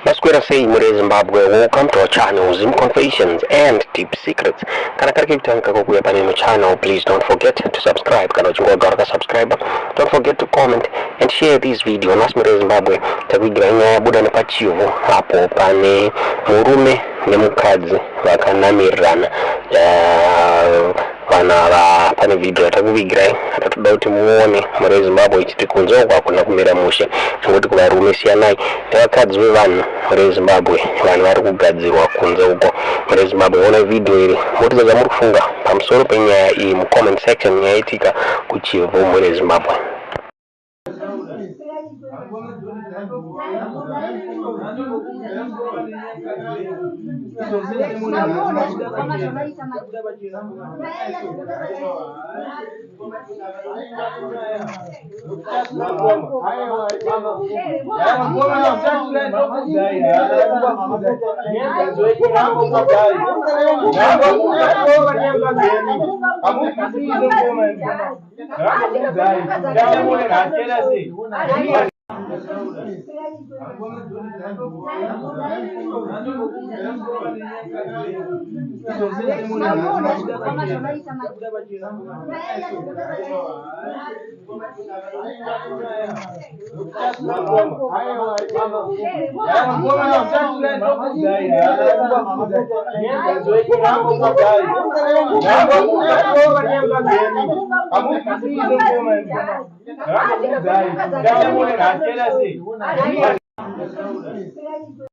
Masquera say Mure Zimbabwe, welcome to our channel Zim Confessions and Deep Secrets. Kana kariki kutanka kukuya paneno channel, please don't forget to subscribe. Kana uchungo garaka subscribe. Don't forget to comment and share this video. Nas Mure Zimbabwe takugira nya buda ne pachivu hapo pane murume ne mukadzi vakanamirana vana pane video takuvigirai atatoda kuti muone Mure Zimbabwe ichiti kunze uko akuna kumira mushe ngoti kuvarume siyanai nevakadzi vevanhu Mure Zimbabwe vanhu vari kugadzirwa kunze uko Mure Zimbabwe. Ona video iri motidza muri kufunga pamusoro penyaya iyi mucomment section yaitika kuchivu Mure Zimbabwe.